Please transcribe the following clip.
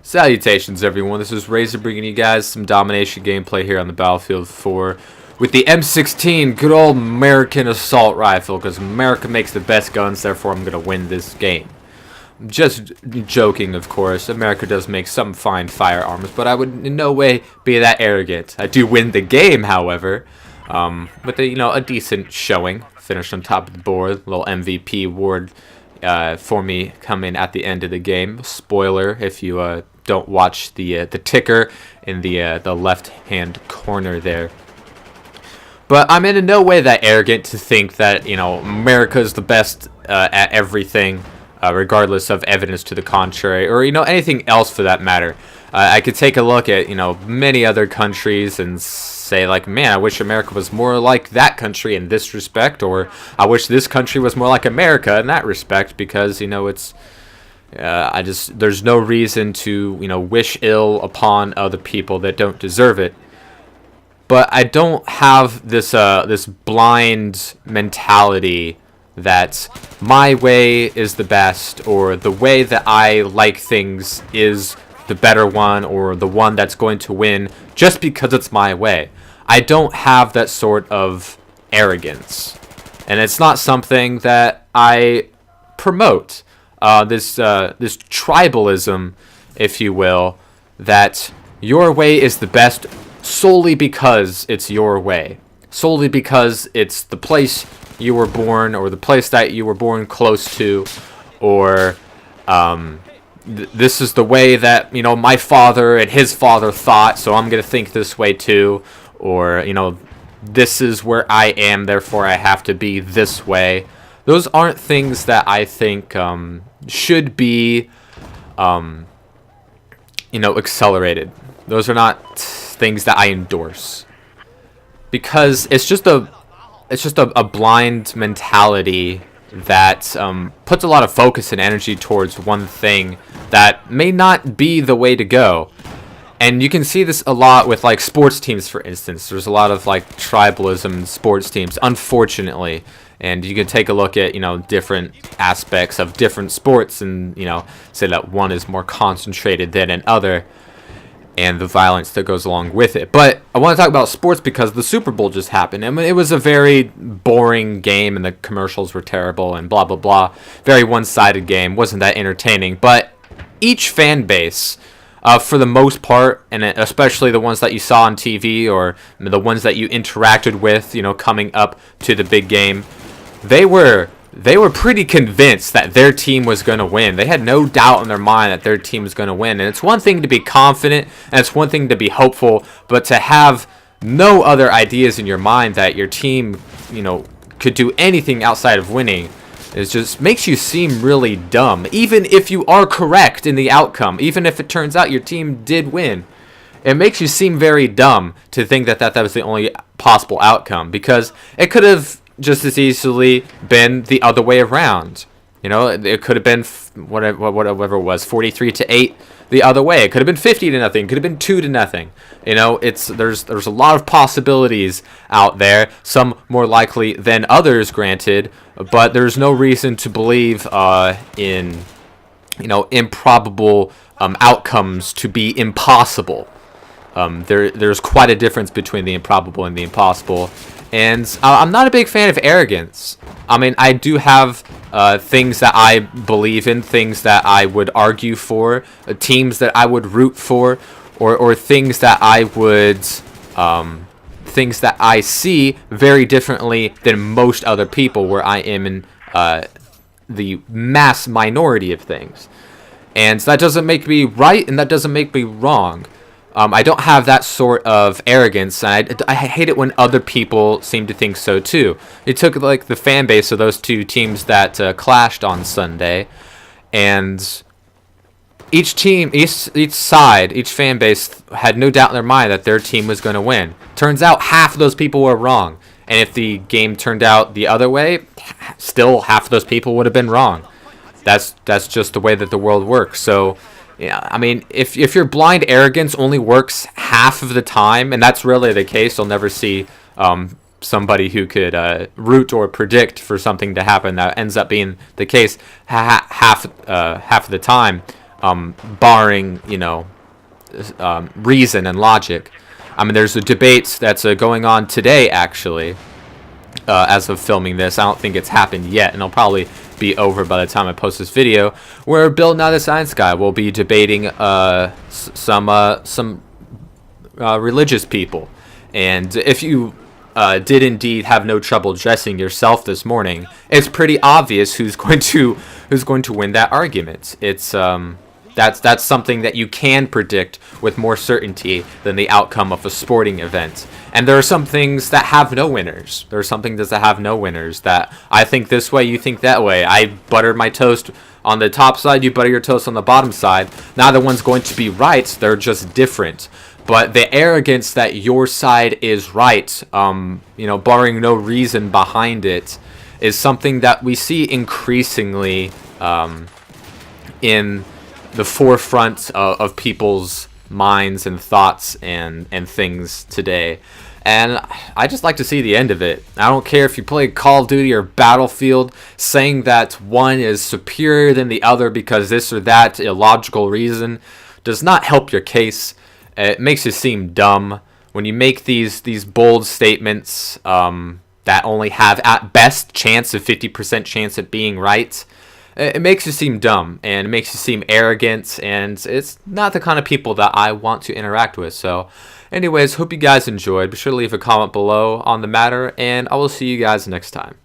Salutations everyone, this is Razor bringing you guys some domination gameplay here on the Battlefield 4 with the M16, good old American assault rifle, because America makes the best guns, therefore I'm going to win this game. Just joking, of course. America does make some fine firearms, but I would in no way be that arrogant. I do win the game, however, with a decent showing. Finished on top of the board, little MVP award for me coming at the end of the game. Spoiler if you don't watch the ticker in the left-hand corner there. But I'm in no way that arrogant to think that America's the best at everything. Regardless of evidence to the contrary, or anything else for that matter. I could take a look at many other countries and say like, man, I wish America was more like that country in this respect, or I wish this country was more like America in that respect, because it's there's no reason to wish ill upon other people that don't deserve it. But I don't have this this blind mentality that my way is the best, or the way that I like things is the better one, or the one that's going to win just because it's my way. I don't have that sort of arrogance, and it's not something that I promote. This tribalism, if you will, that your way is the best solely because it's your way, solely because it's the place you were born, or the place that you were born close to, or this is the way that my father and his father thought, so I'm gonna think this way too, or this is where I am, therefore I have to be this way. Those aren't things that I think should be accelerated. Those are not things that I endorse, because it's just a blind mentality that puts a lot of focus and energy towards one thing that may not be the way to go. And you can see this a lot with like sports teams, for instance. There's a lot of like tribalism in sports teams, unfortunately. And you can take a look at different aspects of different sports and say that one is more concentrated than another, and the violence that goes along with it. But I want to talk about sports because the Super Bowl just happened. I mean, it was a very boring game, and the commercials were terrible, and blah, blah, blah. Very one-sided game. Wasn't that entertaining. But each fan base, for the most part, and especially the ones that you saw on TV, or the ones that you interacted with, coming up to the big game, they were pretty convinced that their team was going to win. They had no doubt in their mind that their team was going to win. And it's one thing to be confident, and it's one thing to be hopeful, but to have no other ideas in your mind that your team, could do anything outside of winning, it just makes you seem really dumb. Even if you are correct in the outcome, even if it turns out your team did win, it makes you seem very dumb to think that was the only possible outcome, because it could have just as easily been the other way around. It could have been whatever it was, 43-8 the other way. It could have been 50-0. It could have been 2-0. There's a lot of possibilities out there, some more likely than others, granted, but there's no reason to believe in improbable outcomes to be impossible. There's quite a difference between the improbable and the impossible. And I'm not a big fan of arrogance. I mean, I do have things that I believe in, things that I would argue for, teams that I would root for, or things that I would, things that I see very differently than most other people, where I am in the mass minority of things. And that doesn't make me right, and that doesn't make me wrong. I don't have that sort of arrogance, and I hate it when other people seem to think so too. It took like the fan base of those two teams that clashed on Sunday, and each team, each side, each fan base had no doubt in their mind that their team was going to win. Turns out half of those people were wrong, and if the game turned out the other way, still half of those people would have been wrong. That's just the way that the world works. So, yeah, I mean, if your blind arrogance only works half of the time, and that's really the case, you'll never see somebody who could root or predict for something to happen that ends up being the case half of the time. barring, reason and logic. I mean, there's a debate that's going on today, actually, as of filming this. I don't think it's happened yet, and it'll probably be over by the time I post this video, where Bill Nye the Science Guy will be debating some religious people. And if you did indeed have no trouble dressing yourself this morning, it's pretty obvious who's going to win that argument. It's that's something that you can predict with more certainty than the outcome of a sporting event. And there are some things that have no winners. There are some things that have no winners, that I think this way, you think that way. I buttered my toast on the top side, you butter your toast on the bottom side. Neither one's going to be right. They're just different. But the arrogance that your side is right, barring no reason behind it, is something that we see increasingly in the forefront of people's minds and thoughts and things today. And I just like to see the end of it. I don't care if you play Call of Duty or Battlefield, saying that one is superior than the other because this or that illogical reason does not help your case. It makes you seem dumb when you make these bold statements that only have at best chance of 50% chance of being right. It makes you seem dumb, and it makes you seem arrogant, and it's not the kind of people that I want to interact with. So anyways, hope you guys enjoyed. Be sure to leave a comment below on the matter, and I will see you guys next time.